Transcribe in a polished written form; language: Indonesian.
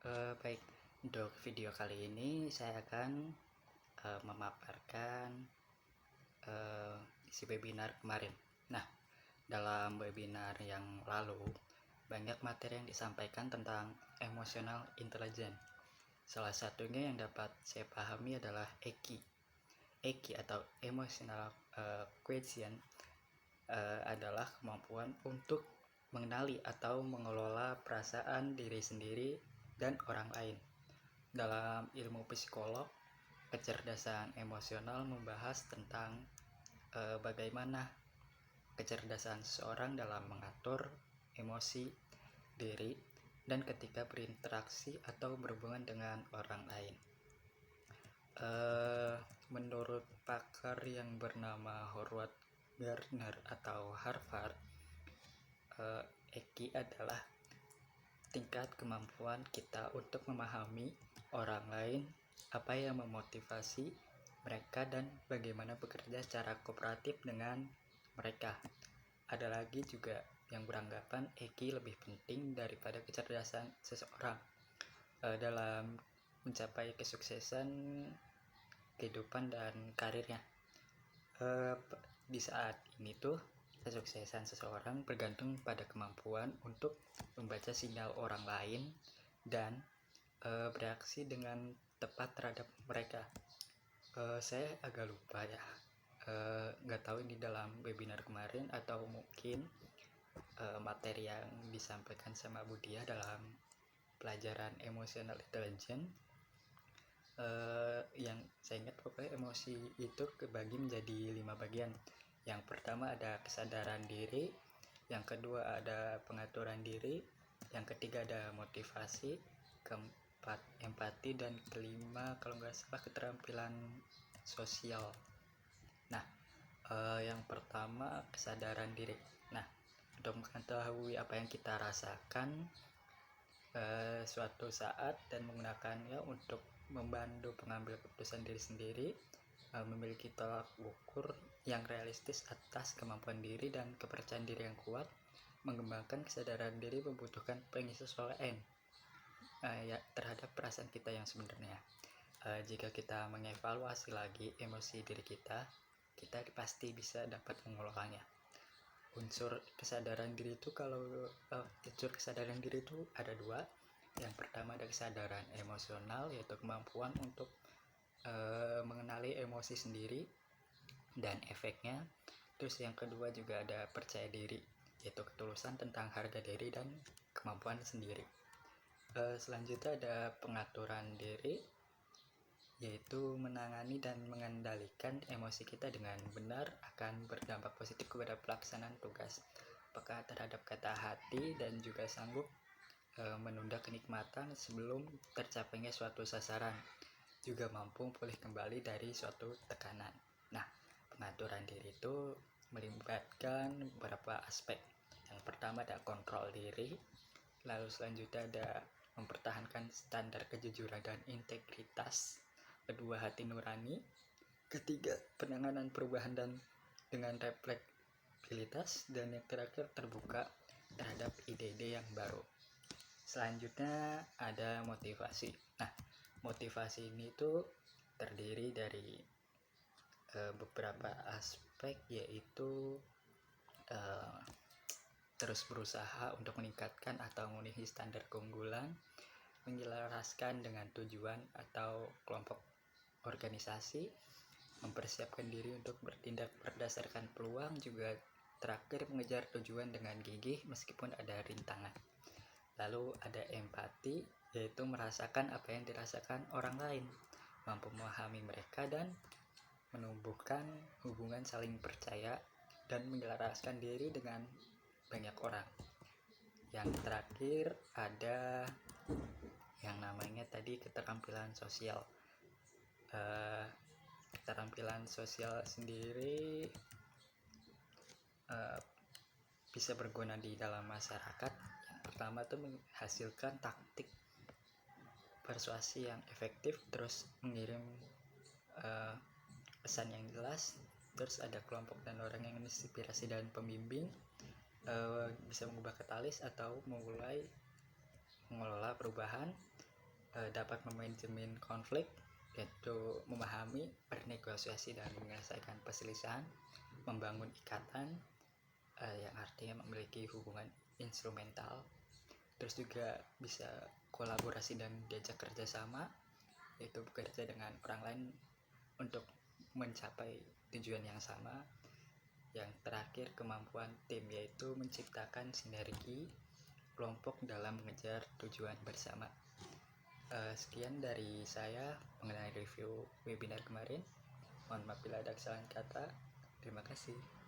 Baik, untuk video kali ini saya akan memaparkan isi webinar kemarin. Nah, dalam webinar yang lalu banyak materi yang disampaikan tentang emotional intelligence. Salah satunya yang dapat saya pahami adalah EQ. EQ atau emotional quotient adalah kemampuan untuk mengenali atau mengelola perasaan diri sendiri dan orang lain. Dalam ilmu psikolog, kecerdasan emosional membahas tentang bagaimana kecerdasan seseorang dalam mengatur emosi diri dan ketika berinteraksi atau berhubungan dengan orang lain. Menurut pakar yang bernama Howard Gardner atau Harvard, EQ adalah tingkat kemampuan kita untuk memahami orang lain, apa yang memotivasi mereka, dan bagaimana bekerja secara kooperatif dengan mereka. Ada lagi juga yang beranggapan EQ lebih penting daripada kecerdasan seseorang dalam mencapai kesuksesan kehidupan dan karirnya. Di saat ini tuh kesuksesan seseorang bergantung pada kemampuan untuk membaca sinyal orang lain dan bereaksi dengan tepat terhadap mereka. Saya agak lupa ya, nggak tahu ini dalam webinar kemarin atau mungkin materi yang disampaikan sama Budia dalam pelajaran emotional intelligence. Yang saya ingat pokoknya emosi itu kebagi menjadi 5 bagian. Yang pertama ada kesadaran diri, yang kedua ada pengaturan diri, yang ketiga ada motivasi, keempat empati, dan kelima kalau nggak salah keterampilan sosial. Nah, yang pertama kesadaran diri. Nah, untuk mengetahui apa yang kita rasakan suatu saat dan menggunakannya untuk membantu pengambil keputusan diri sendiri, memiliki tolak ukur yang realistis atas kemampuan diri dan kepercayaan diri yang kuat. Mengembangkan kesadaran diri membutuhkan penyesuaian terhadap perasaan kita yang sebenarnya. Jika kita mengevaluasi lagi emosi diri kita pasti bisa dapat mengelolanya. Unsur kesadaran diri itu ada dua. Yang pertama ada kesadaran emosional, yaitu kemampuan untuk mengenali emosi sendiri dan efeknya. Terus yang kedua juga ada percaya diri, yaitu ketulusan tentang harga diri dan kemampuan sendiri. Selanjutnya ada pengaturan diri, yaitu menangani dan mengendalikan emosi kita dengan benar akan berdampak positif kepada pelaksanaan tugas, peka terhadap kata hati, dan juga sanggup menunda kenikmatan sebelum tercapainya suatu sasaran, juga mampu pulih kembali dari suatu tekanan. Nah, pengaturan diri itu melibatkan beberapa aspek. Yang pertama ada kontrol diri, lalu selanjutnya ada mempertahankan standar kejujuran dan integritas, kedua hati nurani, ketiga penanganan perubahan dan dengan refleksibilitas, dan yang terakhir terbuka terhadap ide-ide yang baru. Selanjutnya ada motivasi. Nah, motivasi ini tuh terdiri dari beberapa aspek, yaitu terus berusaha untuk meningkatkan atau memenuhi standar keunggulan, menyelaraskan dengan tujuan atau kelompok organisasi, mempersiapkan diri untuk bertindak berdasarkan peluang, juga terakhir mengejar tujuan dengan gigih meskipun ada rintangan. Lalu ada empati, yaitu merasakan apa yang dirasakan orang lain, mampu memahami mereka dan menumbuhkan hubungan saling percaya dan menyelaraskan diri dengan banyak orang. Yang terakhir ada yang namanya tadi keterampilan sosial. Keterampilan sosial sendiri bisa berguna di dalam masyarakat. Yang pertama itu menghasilkan taktik persuasi yang efektif, terus mengirim pesan yang jelas, terus ada kelompok dan orang yang inspirasi dan pembimbing, bisa mengubah katalis atau mulai mengelola perubahan, dapat memanajemen konflik, yaitu memahami, bernegosiasi dan menyelesaikan perselisihan, membangun ikatan yang artinya memiliki hubungan instrumental, terus juga bisa kolaborasi dan diajak kerjasama, yaitu bekerja dengan orang lain untuk mencapai tujuan yang sama. Yang terakhir, kemampuan tim, yaitu menciptakan sinergi kelompok dalam mengejar tujuan bersama. Sekian dari saya mengenai review webinar kemarin. Mohon maaf bila ada kesalahan kata. Terima kasih.